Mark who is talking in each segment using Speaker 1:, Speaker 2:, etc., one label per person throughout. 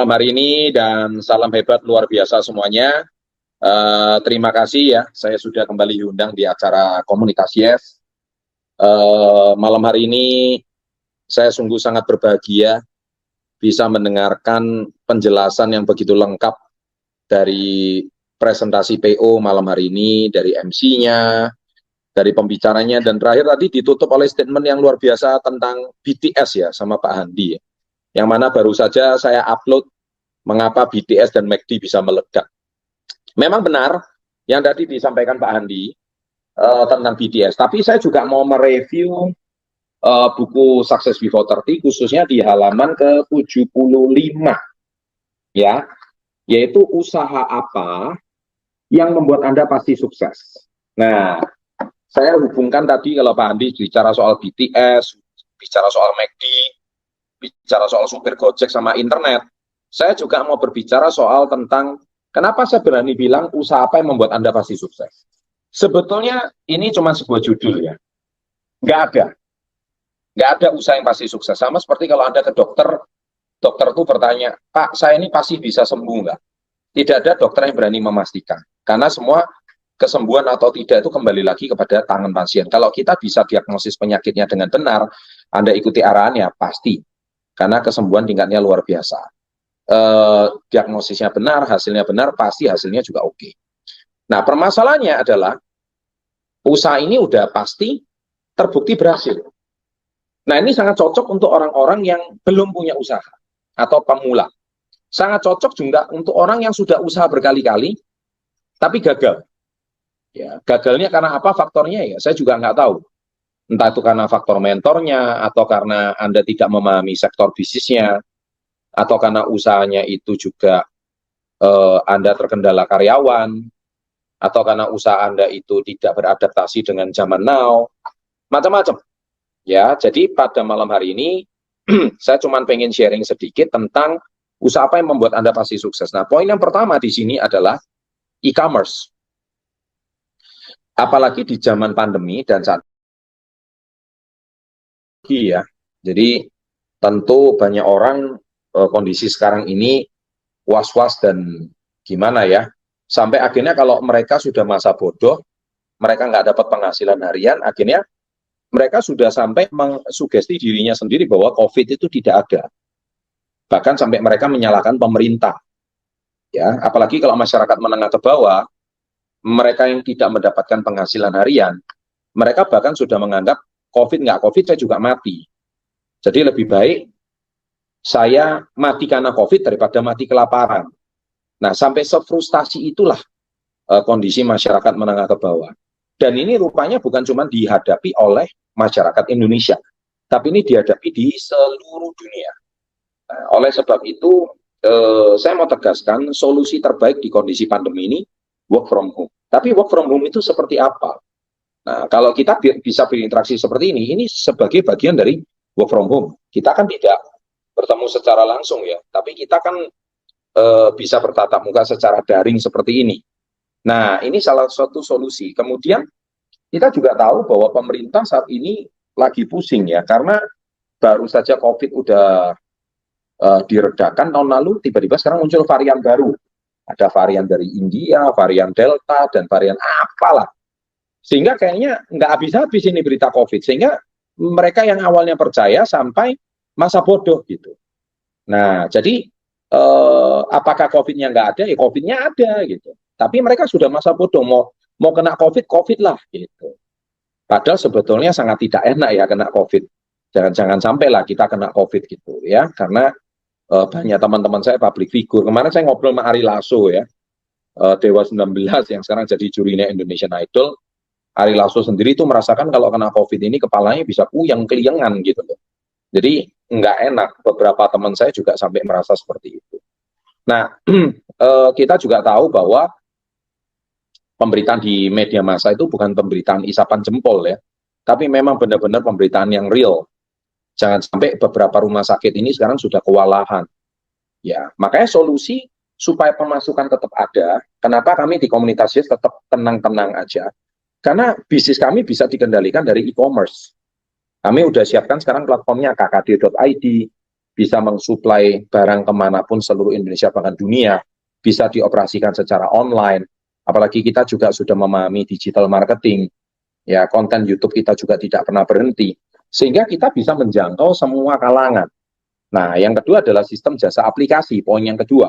Speaker 1: Malam hari ini dan salam hebat luar biasa semuanya. Terima kasih ya, saya sudah kembali diundang di acara Komunitas Yes. Malam hari ini saya sungguh sangat berbahagia bisa mendengarkan penjelasan yang begitu lengkap dari presentasi PO malam hari ini, dari MC-nya, dari pembicaranya, dan terakhir tadi ditutup oleh statement yang luar biasa tentang BTS ya, sama Pak Handi. Yang mana baru saja saya upload mengapa BTS dan McD bisa meledak. Memang benar yang tadi disampaikan Pak Handi tentang BTS, tapi saya juga mau mereview buku Success Before 30 khususnya di halaman ke-75 ya, yaitu usaha apa yang membuat Anda pasti sukses. Nah, saya hubungkan tadi kalau Pak Handi bicara soal BTS, bicara soal McD, bicara soal supir Gojek sama internet. Saya juga mau berbicara soal tentang kenapa saya berani bilang usaha apa yang membuat Anda pasti sukses. Sebetulnya ini cuma sebuah judul ya. Nggak ada. Nggak ada usaha yang pasti sukses. Sama seperti kalau Anda ke dokter, dokter itu bertanya, Pak, saya ini pasti bisa sembuh nggak? Tidak ada dokter yang berani memastikan. Karena semua kesembuhan atau tidak itu kembali lagi kepada tangan pasien. Kalau kita bisa diagnosis penyakitnya dengan benar, Anda ikuti arahannya, pasti. Karena kesembuhan tingkatnya luar biasa. Diagnosisnya benar, hasilnya benar, pasti hasilnya juga oke. Nah, permasalahannya adalah usaha ini udah pasti terbukti berhasil. Nah, ini sangat cocok untuk orang-orang yang belum punya usaha atau pemula. Sangat cocok juga untuk orang yang sudah usaha berkali-kali, tapi gagal. Ya, gagalnya karena apa faktornya ya? Saya juga nggak tahu. Entah itu karena faktor mentornya, atau karena Anda tidak memahami sektor bisnisnya, atau karena usahanya itu juga Anda terkendala karyawan, atau karena usaha Anda itu tidak beradaptasi dengan zaman now, macam-macam. Ya, jadi pada malam hari ini saya cuma pengen sharing sedikit tentang usaha apa yang membuat Anda pasti sukses. Nah, poin yang pertama di sini adalah e-commerce. Apalagi di zaman pandemi dan saat ini ya. Jadi tentu banyak orang kondisi sekarang ini was-was dan gimana ya. Sampai akhirnya kalau mereka sudah masa bodoh, mereka nggak dapat penghasilan harian, akhirnya mereka sudah sampai mengsugesti dirinya sendiri bahwa COVID itu tidak ada. Bahkan sampai mereka menyalahkan pemerintah. Ya, apalagi kalau masyarakat menengah ke bawah, mereka yang tidak mendapatkan penghasilan harian, mereka bahkan sudah menganggap COVID nggak COVID saya juga mati. Jadi lebih baik saya mati karena COVID daripada mati kelaparan. Nah, sampai sefrustasi itulah kondisi masyarakat menengah ke bawah. Dan ini rupanya bukan cuma dihadapi oleh masyarakat Indonesia, tapi ini dihadapi di seluruh dunia. Nah, oleh sebab itu, saya mau tegaskan solusi terbaik di kondisi pandemi ini work from home. Tapi work from home itu seperti apa? Nah, kalau kita bisa berinteraksi seperti ini sebagai bagian dari work from home. Kita kan tidak bertemu secara langsung ya, tapi kita kan bisa bertatap muka secara daring seperti ini. Nah, ini salah satu solusi. Kemudian kita juga tahu bahwa pemerintah saat ini lagi pusing ya, karena baru saja COVID udah diredakan tahun lalu, tiba-tiba sekarang muncul varian baru. Ada varian dari India, varian Delta, dan varian apalah. Sehingga kayaknya nggak habis-habis ini berita COVID. Sehingga mereka yang awalnya percaya sampai masa bodoh gitu. Nah, jadi apakah COVID-nya nggak ada? Ya COVID-nya ada gitu. Tapi mereka sudah masa bodoh, mau kena COVID, COVID lah gitu. Padahal sebetulnya sangat tidak enak ya kena COVID. Jangan sampailah kita kena COVID gitu ya, karena banyak teman-teman saya public figure. Kemarin saya ngobrol sama Ari Lasso ya, Dewa 19 yang sekarang jadi jurinya Indonesian Idol. Ari Lasso sendiri itu merasakan kalau kena COVID ini kepalanya bisa puyeng, keliengan gitu loh. Jadi nggak enak. Beberapa teman saya juga sampai merasa seperti itu. Nah, kita juga tahu bahwa pemberitaan di media massa itu bukan pemberitaan isapan jempol ya, tapi memang benar-benar pemberitaan yang real. Jangan sampai beberapa rumah sakit ini sekarang sudah kewalahan. Ya, makanya solusi supaya pemasukan tetap ada. Kenapa kami di komunitasnya tetap tenang-tenang aja? Karena bisnis kami bisa dikendalikan dari e-commerce. Kami udah siapkan sekarang platformnya kkd.id, bisa mensuplai barang kemanapun seluruh Indonesia bahkan dunia, bisa dioperasikan secara online. Apalagi kita juga sudah memahami digital marketing, ya konten YouTube kita juga tidak pernah berhenti, sehingga kita bisa menjangkau semua kalangan. Nah, yang kedua adalah sistem jasa aplikasi. Poin yang kedua,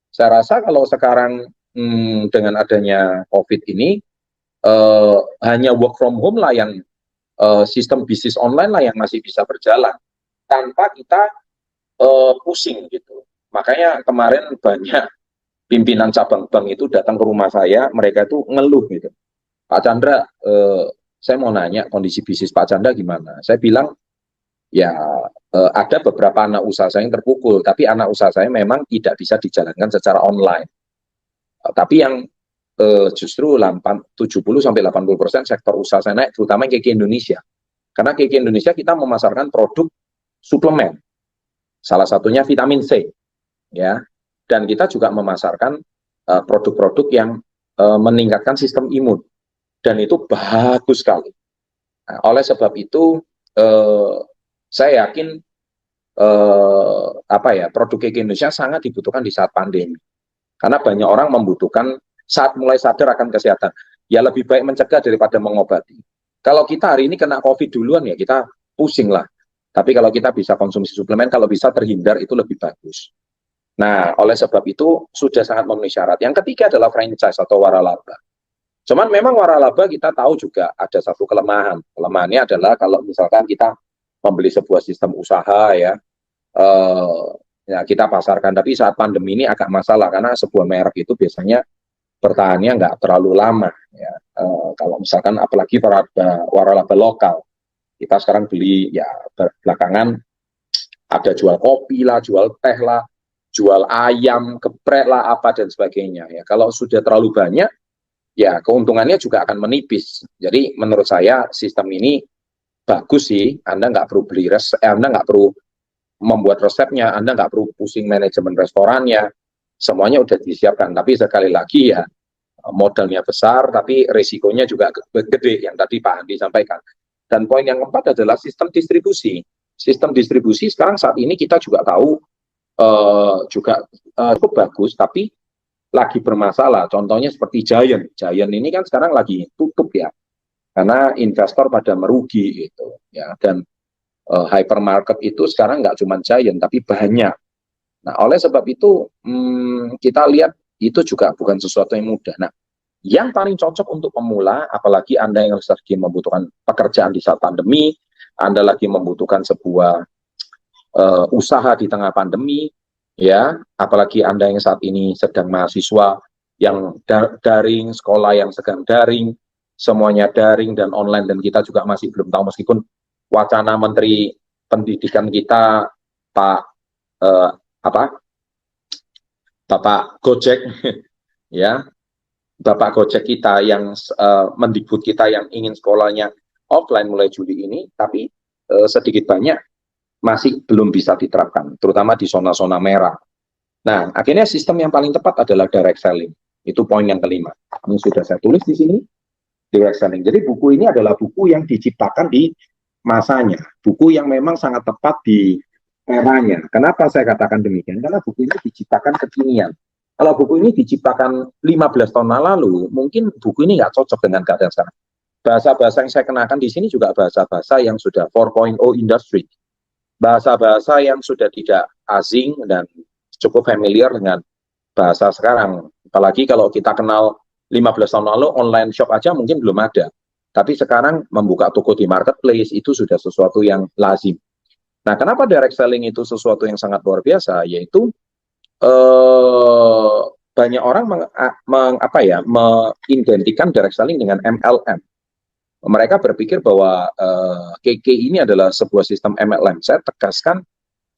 Speaker 1: saya rasa kalau sekarang dengan adanya COVID ini, hanya work from home lah yang sistem bisnis online lah yang masih bisa berjalan tanpa kita pusing gitu. Makanya kemarin banyak pimpinan cabang bank itu datang ke rumah saya, mereka itu ngeluh gitu. Pak Chandra, saya mau nanya kondisi bisnis Pak Chandra gimana? Saya bilang, ya ada beberapa anak usaha saya yang terpukul, tapi anak usaha saya memang tidak bisa dijalankan secara online. Tapi yang justru 70-80% sektor usaha saya naik, terutama KK Indonesia. Karena KK Indonesia kita memasarkan produk suplemen, salah satunya vitamin C, ya. Dan kita juga memasarkan produk-produk yang meningkatkan sistem imun, dan itu bagus sekali. Nah, oleh sebab itu saya yakin produk KK Indonesia sangat dibutuhkan di saat pandemi, karena banyak orang membutuhkan saat mulai sadar akan kesehatan. Ya lebih baik mencegah daripada mengobati. Kalau kita hari ini kena COVID duluan, ya kita pusing lah. Tapi kalau kita bisa konsumsi suplemen, kalau bisa terhindar, itu lebih bagus. Nah, oleh sebab itu sudah sangat memenuhi syarat. Yang ketiga adalah franchise atau waralaba. Cuman memang waralaba kita tahu juga ada satu kelemahan. Kelemahannya adalah kalau misalkan kita membeli sebuah sistem usaha, ya kita pasarkan. Tapi saat pandemi ini agak masalah, karena sebuah merek itu biasanya bertahannya nggak terlalu lama. Ya. Kalau misalkan apalagi waralaba lokal, kita sekarang beli ya belakangan ada jual kopi lah, jual teh lah, jual ayam, geprek lah, apa dan sebagainya. Ya, kalau sudah terlalu banyak, ya keuntungannya juga akan menipis. Jadi menurut saya sistem ini bagus sih. Anda nggak perlu beli Anda nggak perlu membuat resepnya, Anda nggak perlu pusing manajemen restorannya, semuanya udah disiapkan. Tapi sekali lagi ya modalnya besar, tapi risikonya juga gede yang tadi Pak Andi sampaikan. Dan poin yang keempat adalah sistem distribusi. Sistem distribusi sekarang saat ini kita juga tahu juga cukup bagus, tapi lagi bermasalah. Contohnya seperti Giant. Giant ini kan sekarang lagi tutup ya, karena investor pada merugi gitu ya. Dan hypermarket itu sekarang nggak cuma Giant, tapi banyak. Nah, oleh sebab itu kita lihat itu juga bukan sesuatu yang mudah. Nah, yang paling cocok untuk pemula, apalagi Anda yang lagi membutuhkan pekerjaan di saat pandemi, Anda lagi membutuhkan sebuah usaha di tengah pandemi, ya, apalagi Anda yang saat ini sedang mahasiswa yang daring, sekolah yang sedang daring, semuanya daring dan online, dan kita juga masih belum tahu, meskipun wacana Menteri Pendidikan kita Pak Bapak Gojek ya, Bapak Gojek kita yang Mendikbud kita yang ingin sekolahnya offline mulai Juli ini, tapi sedikit banyak masih belum bisa diterapkan, terutama di zona-zona merah. Nah, akhirnya sistem yang paling tepat adalah direct selling. Itu poin yang kelima. Ini sudah saya tulis di sini, direct selling. Jadi buku ini adalah buku yang diciptakan di masanya, buku yang memang sangat tepat di eranya. Kenapa saya katakan demikian? Karena buku ini diciptakan kekinian. Kalau buku ini diciptakan 15 tahun lalu, mungkin buku ini nggak cocok dengan keadaan sekarang. Bahasa-bahasa yang saya kenakan di sini juga bahasa-bahasa yang sudah 4.0 industry. Bahasa-bahasa yang sudah tidak asing dan cukup familiar dengan bahasa sekarang. Apalagi kalau kita kenal 15 tahun lalu, online shop aja mungkin belum ada. Tapi sekarang membuka toko di marketplace itu sudah sesuatu yang lazim. Nah, kenapa direct selling itu sesuatu yang sangat luar biasa? Yaitu banyak orang mengidentikan direct selling dengan MLM. Mereka berpikir bahwa KK ini adalah sebuah sistem MLM. Saya tegaskan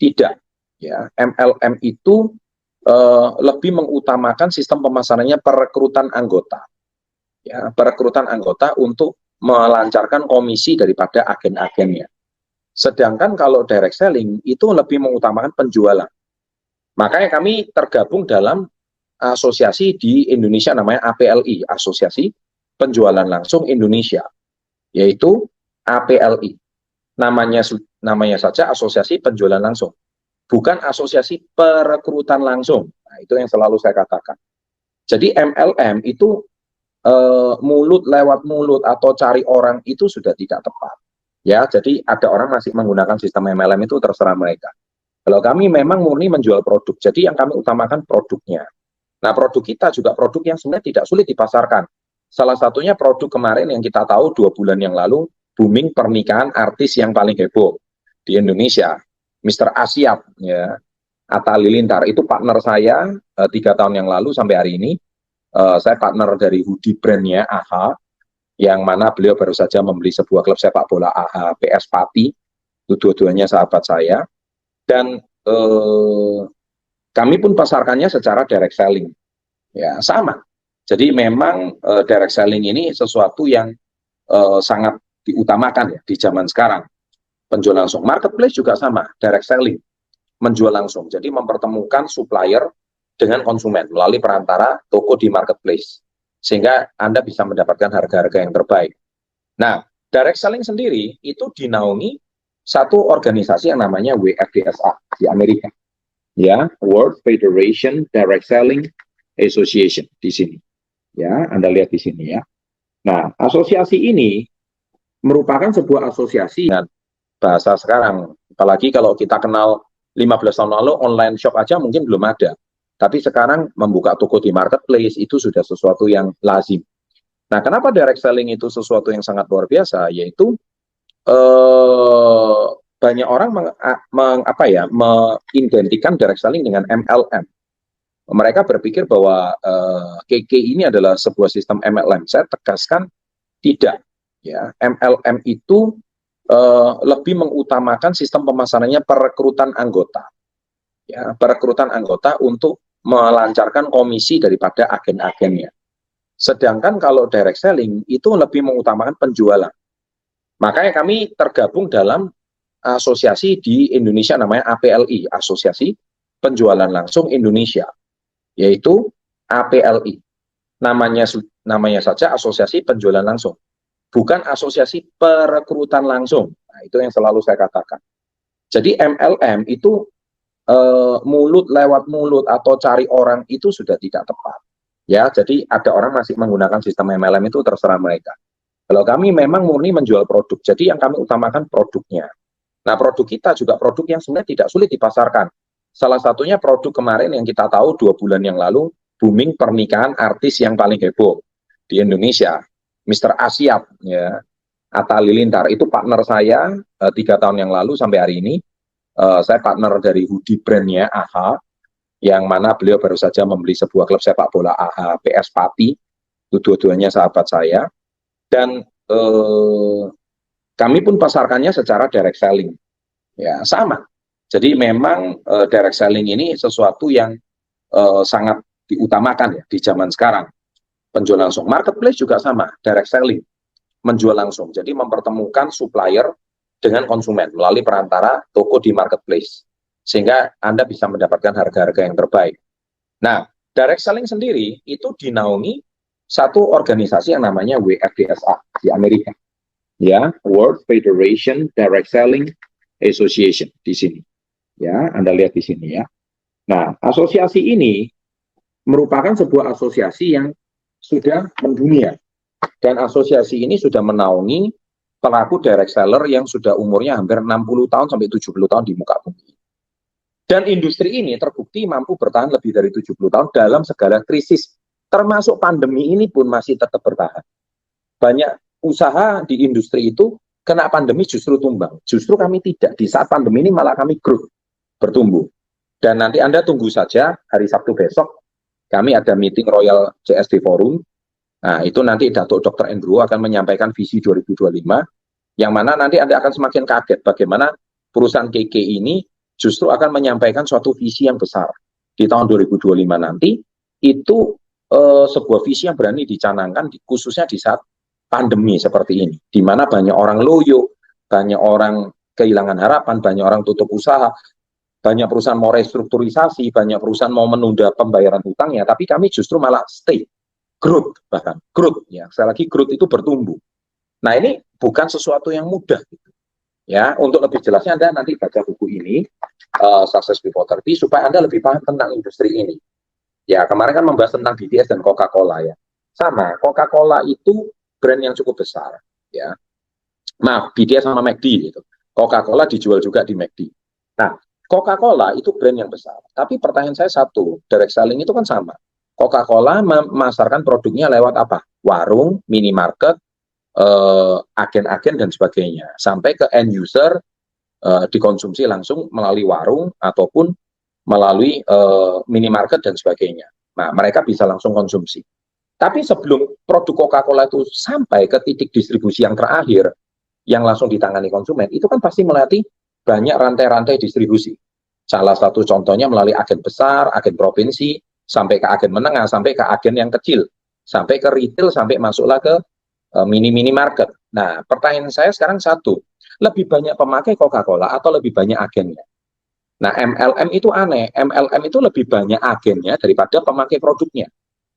Speaker 1: tidak. Ya, MLM itu lebih mengutamakan sistem pemasarannya perekrutan anggota. Ya, perekrutan anggota untuk melancarkan komisi daripada agen-agennya. Sedangkan kalau direct selling itu lebih mengutamakan penjualan. Makanya kami tergabung dalam asosiasi di Indonesia namanya APLI, Asosiasi Penjualan Langsung Indonesia, yaitu APLI. Namanya saja Asosiasi Penjualan Langsung. bukan asosiasi perekrutan langsung. Nah, itu yang selalu saya katakan. Jadi MLM itu mulut lewat mulut atau cari orang itu sudah tidak tepat. Ya, jadi ada orang masih menggunakan sistem MLM itu terserah mereka. Kalau kami memang murni menjual produk, jadi yang kami utamakan produknya. Nah, produk kita juga produk yang sebenarnya tidak sulit dipasarkan. Salah satunya produk kemarin yang kita tahu 2 bulan yang lalu, booming pernikahan artis yang paling heboh di Indonesia, Mr. Asyap, ya, Atta Halilintar. Itu partner saya 3 tahun yang lalu sampai hari ini. Saya partner dari hoodie brandnya AHA, yang mana beliau baru saja membeli sebuah klub sepak bola AHA PS Pati. Itu dua-duanya sahabat saya. Dan kami pun pasarkannya secara direct selling. Ya, sama. Jadi memang direct selling ini sesuatu yang sangat diutamakan ya di zaman sekarang. Penjualan langsung. Marketplace juga sama, direct selling. Menjual langsung. Jadi mempertemukan supplier dengan konsumen melalui perantara toko di marketplace. Sehingga Anda bisa mendapatkan harga-harga yang terbaik. Nah, direct selling sendiri itu dinaungi satu organisasi yang namanya WFDSA di Amerika. Ya, World Federation Direct Selling Association di sini. Ya, Anda lihat di sini ya. Nah, asosiasi ini merupakan sebuah asosiasi dengan bahasa sekarang. Apalagi kalau kita kenal 15 tahun lalu online shop aja mungkin belum ada. Tapi sekarang membuka toko di marketplace itu sudah sesuatu yang lazim. Nah, kenapa direct selling itu sesuatu yang sangat luar biasa? Yaitu banyak orang mengidentikan direct selling dengan MLM. Mereka berpikir bahwa KK ini adalah sebuah sistem MLM. Saya tegaskan tidak. Ya, MLM itu lebih mengutamakan sistem pemasarannya perekrutan anggota. Ya, perekrutan anggota untuk melancarkan komisi daripada agen-agennya. Sedangkan kalau direct selling itu lebih mengutamakan penjualan. Makanya kami tergabung dalam asosiasi di Indonesia namanya APLI, Asosiasi Penjualan Langsung Indonesia, yaitu APLI. Namanya saja Asosiasi Penjualan Langsung, bukan asosiasi perekrutan langsung. Nah, itu yang selalu saya katakan. Jadi MLM itu mulut lewat mulut atau cari orang itu sudah tidak tepat. Ya, jadi ada orang masih menggunakan sistem MLM itu terserah mereka. Kalau kami memang murni menjual produk, jadi yang kami utamakan produknya. Nah, produk kita juga produk yang sebenarnya tidak sulit dipasarkan. Salah satunya produk kemarin yang kita tahu 2 bulan yang lalu, booming pernikahan artis yang paling heboh di Indonesia, Mr. Asyap, ya, Atta Halilintar. Itu partner saya 3 tahun yang lalu sampai hari ini. Saya partner dari hoodie brandnya AHA, yang mana beliau baru saja membeli sebuah klub sepak bola AHA PS Pati. Itu dua-duanya sahabat saya. Dan kami pun pasarkannya secara direct selling. Ya, sama. Jadi memang direct selling ini sesuatu yang sangat diutamakan ya di zaman sekarang. Penjualan langsung. Marketplace juga sama, direct selling. Menjual langsung. Jadi mempertemukan supplier dengan konsumen melalui perantara toko di marketplace. Sehingga Anda bisa mendapatkan harga-harga yang terbaik. Nah, direct selling sendiri itu dinaungi satu organisasi yang namanya WFDSA di Amerika. Ya, World Federation Direct Selling Association di sini. Ya, Anda lihat di sini ya. Nah, asosiasi ini merupakan sebuah asosiasi yang sudah mendunia. Dan asosiasi ini sudah menaungi pelaku direct seller yang sudah umurnya hampir 60 tahun sampai 70 tahun di muka bumi. Dan industri ini terbukti mampu bertahan lebih dari 70 tahun dalam segala krisis. Termasuk pandemi ini pun masih tetap bertahan. Banyak usaha di industri itu kena pandemi justru tumbang. Justru kami tidak. Di saat pandemi ini malah kami growth, bertumbuh. Dan nanti Anda tunggu saja hari Sabtu besok, kami ada meeting Royal CSD Forum. Nah, itu nanti Datuk Dr. Andrew akan menyampaikan visi 2025, yang mana nanti Anda akan semakin kaget bagaimana perusahaan KK ini justru akan menyampaikan suatu visi yang besar. Di tahun 2025 nanti, itu sebuah visi yang berani dicanangkan, khususnya di saat pandemi seperti ini, di mana banyak orang loyo, banyak orang kehilangan harapan, banyak orang tutup usaha, banyak perusahaan mau restrukturisasi, banyak perusahaan mau menunda pembayaran hutangnya, tapi kami justru malah stay, growth, bahkan growth, ya, sekali lagi growth itu bertumbuh. Nah, ini bukan sesuatu yang mudah, gitu. Ya, untuk lebih jelasnya Anda nanti baca buku ini. Success Before 30 supaya Anda lebih paham tentang industri ini. Ya, kemarin kan membahas tentang BTS dan Coca-Cola ya. Sama, Coca-Cola itu brand yang cukup besar ya. Maaf, BTS sama McD gitu. Coca-Cola dijual juga di McD. Nah, Coca-Cola itu brand yang besar. Tapi pertanyaan saya satu, direct selling itu kan sama. Coca-Cola memasarkan produknya lewat apa? Warung, minimarket, agen-agen dan sebagainya. Sampai ke end user, dikonsumsi langsung melalui warung ataupun melalui minimarket dan sebagainya. Nah, mereka bisa langsung konsumsi. Tapi sebelum produk Coca-Cola itu sampai ke titik distribusi yang terakhir, yang langsung ditangani konsumen, itu kan pasti melalui banyak rantai-rantai distribusi. Salah satu contohnya melalui agen besar, agen provinsi, sampai ke agen menengah, sampai ke agen yang kecil, sampai ke retail, sampai masuklah ke mini-mini market. Nah, pertanyaan saya sekarang satu, lebih banyak pemakai Coca-Cola atau lebih banyak agennya? Nah, MLM itu aneh. MLM itu lebih banyak agennya daripada pemakai produknya.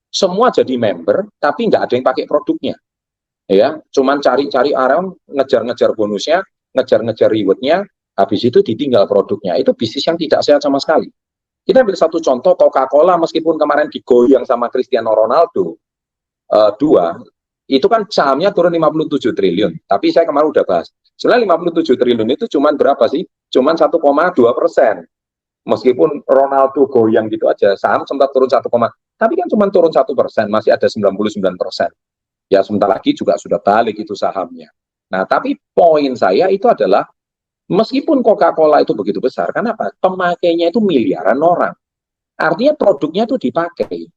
Speaker 1: Semua jadi member, tapi nggak ada yang pakai produknya. Ya, cuman cari-cari orang, ngejar-ngejar bonusnya, ngejar-ngejar rewardnya, habis itu ditinggal produknya. Itu bisnis yang tidak sehat sama sekali. Kita ambil satu contoh, Coca-Cola meskipun kemarin digoyang sama Cristiano Ronaldo, dua, itu kan sahamnya turun 57 triliun. Tapi saya kemarin udah bahas. Sebenarnya 57 triliun itu cuman berapa sih? Cuman 1,2%. Meskipun Ronaldo goyang gitu aja, saham sempat turun 1, tapi kan cuma turun 1%, masih ada 99%. Ya sebentar lagi juga sudah balik itu sahamnya. Nah, tapi poin saya itu adalah meskipun Coca-Cola itu begitu besar, kenapa? Pemakainya itu miliaran orang. Artinya produknya itu dipakai.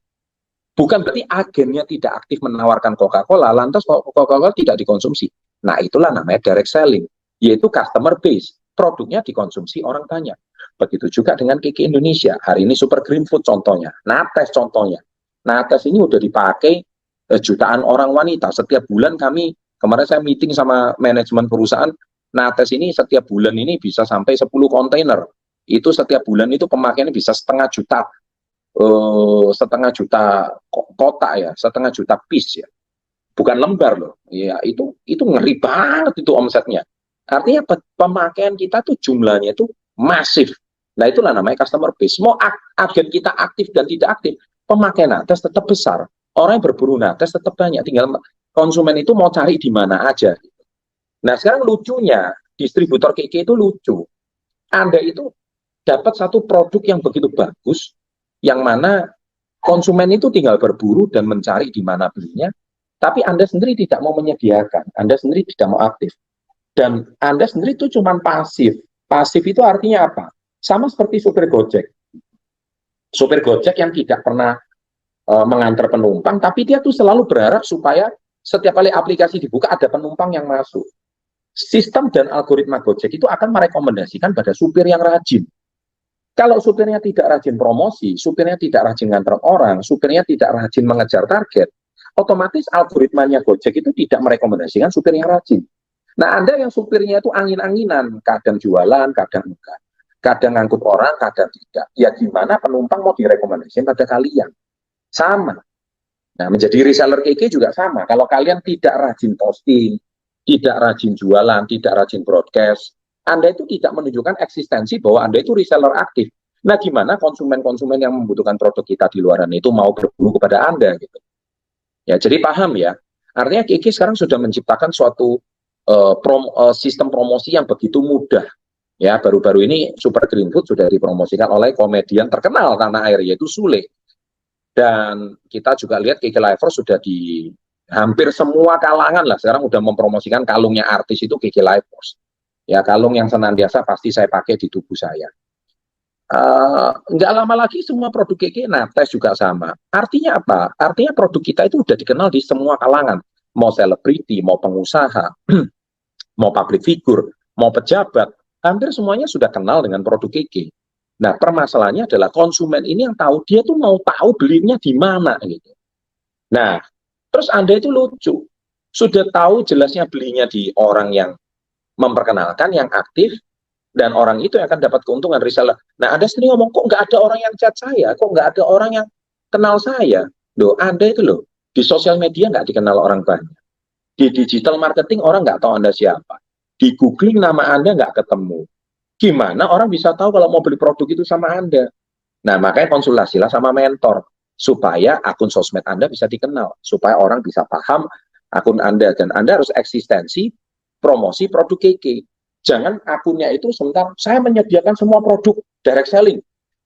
Speaker 1: Bukan berarti agennya tidak aktif menawarkan Coca-Cola, lantas Coca-Cola tidak dikonsumsi. Nah, itulah namanya direct selling, yaitu customer base. Produknya dikonsumsi orang banyak. Begitu juga dengan Kiki Indonesia. Hari ini Super Green Food contohnya, Nates contohnya. Nates ini udah dipakai jutaan orang wanita. Setiap bulan kemarin saya meeting sama manajemen perusahaan, Nates ini setiap bulan ini bisa sampai 10 kontainer. Itu setiap bulan itu pemakaiannya bisa setengah juta kotak ya, setengah juta piece ya, bukan lembar loh. Ya itu ngeri banget itu omsetnya. Artinya pemakaian kita tuh jumlahnya itu masif. Nah itulah namanya customer base. Mau agen kita aktif dan tidak aktif, pemakaian nates tetap besar. Orang yang berburu nates tetap banyak. Tinggal konsumen itu mau cari di mana aja. Nah sekarang lucunya distributor KK itu lucu. Anda itu dapat satu produk yang begitu bagus, yang mana konsumen itu tinggal berburu dan mencari di mana belinya, tapi Anda sendiri tidak mau menyediakan, Anda sendiri tidak mau aktif, dan Anda sendiri itu cuma pasif. Pasif itu artinya apa? Sama seperti supir Gojek. Supir Gojek yang tidak pernah mengantar penumpang, tapi dia tuh selalu berharap supaya setiap kali aplikasi dibuka ada penumpang yang masuk. Sistem dan algoritma Gojek itu akan merekomendasikan pada supir yang rajin. Kalau supirnya tidak rajin promosi, supirnya tidak rajin ngantar orang, supirnya tidak rajin mengejar target, otomatis algoritmanya Gojek itu tidak merekomendasikan supir yang rajin. Nah, Anda yang supirnya itu angin-anginan, kadang jualan, kadang enggak. Kadang ngangkut orang, kadang tidak. Ya gimana penumpang mau direkomendasikan pada kalian? Sama. Nah, menjadi reseller KK juga sama. Kalau kalian tidak rajin posting, tidak rajin jualan, tidak rajin broadcast, Anda itu tidak menunjukkan eksistensi bahwa Anda itu reseller aktif. Nah, gimana konsumen-konsumen yang membutuhkan produk kita di luaran itu mau berburu kepada Anda gitu. Ya, jadi paham ya. Artinya Kiki sekarang sudah menciptakan suatu sistem promosi yang begitu mudah. Ya, baru-baru ini Super Green Food sudah dipromosikan oleh komedian terkenal tanah air yaitu Sule. Dan kita juga lihat Kiki Liver sudah di hampir semua kalangan lah sekarang udah mempromosikan kalungnya artis itu Kiki Livers. Ya kalung yang senantiasa pasti saya pakai di tubuh saya. Nggak lama lagi semua produk Kiki Nates juga sama. Artinya apa? Artinya produk kita itu udah dikenal di semua kalangan. Mau selebriti, mau pengusaha, mau public figure, mau pejabat, hampir semuanya sudah kenal dengan produk Kiki. Nah permasalahannya adalah konsumen ini yang tahu, dia tuh mau tahu belinya di mana gitu. Nah terus Anda itu lucu, sudah tahu jelasnya belinya di orang yang memperkenalkan, yang aktif, dan orang itu yang akan dapat keuntungan reseller. Nah, Anda sendiri ngomong, kok nggak ada orang yang chat saya, kok nggak ada orang yang kenal saya. Loh, Anda itu loh, di sosial media nggak dikenal orang banyak. Di digital marketing orang nggak tahu Anda siapa. Di googling nama Anda nggak ketemu. Gimana orang bisa tahu kalau mau beli produk itu sama Anda? Nah, makanya konsultasilah sama mentor supaya akun sosmed Anda bisa dikenal, supaya orang bisa paham akun Anda dan Anda harus eksistensi promosi produk KK. Jangan akunnya itu sebentar saya menyediakan semua produk direct selling.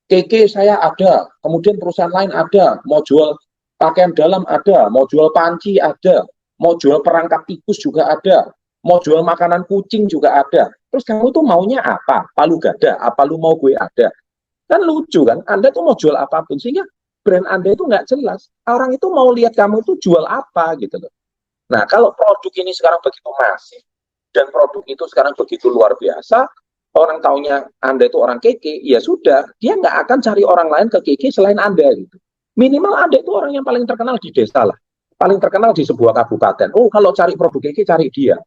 Speaker 1: KK saya ada, kemudian perusahaan lain ada, mau jual pakaian dalam ada, mau jual panci ada, mau jual perangkap tikus juga ada, mau jual makanan kucing juga ada. Terus kamu tuh maunya apa? Palu gada, apa lu mau gue ada? Kan lucu kan, Anda tuh mau jual apapun, sehingga brand Anda itu nggak jelas. Orang itu mau lihat kamu itu jual apa gitu loh. Nah, kalau produk ini sekarang begitu masif, dan produk itu sekarang begitu luar biasa, orang taunya Anda itu orang keke, ya sudah, dia nggak akan cari orang lain ke keke selain Anda gitu. Minimal Anda itu orang yang paling terkenal di desa lah, paling terkenal di sebuah kabupaten. Oh, kalau cari produk keke, cari dia.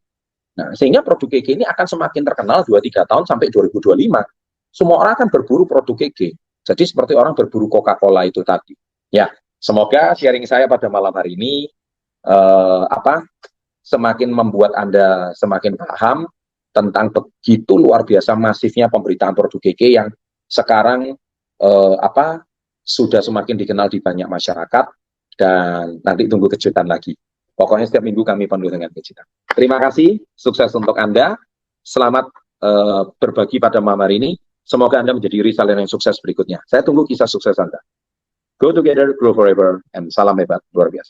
Speaker 1: Nah, sehingga produk keke ini akan semakin terkenal 2-3 tahun sampai 2025. Semua orang akan berburu produk keke. Jadi seperti orang berburu Coca-Cola itu tadi. Ya, semoga sharing saya pada malam hari ini semakin membuat Anda semakin paham tentang begitu luar biasa masifnya pemberitaan produk KK yang sekarang sudah semakin dikenal di banyak masyarakat, dan nanti tunggu kejutan lagi. Pokoknya setiap minggu kami penuh dengan kejutan. Terima kasih, sukses untuk Anda. Selamat berbagi pada malam hari ini. Semoga Anda menjadi reseller yang sukses berikutnya. Saya tunggu kisah sukses Anda. Go together, grow forever, and salam hebat luar biasa.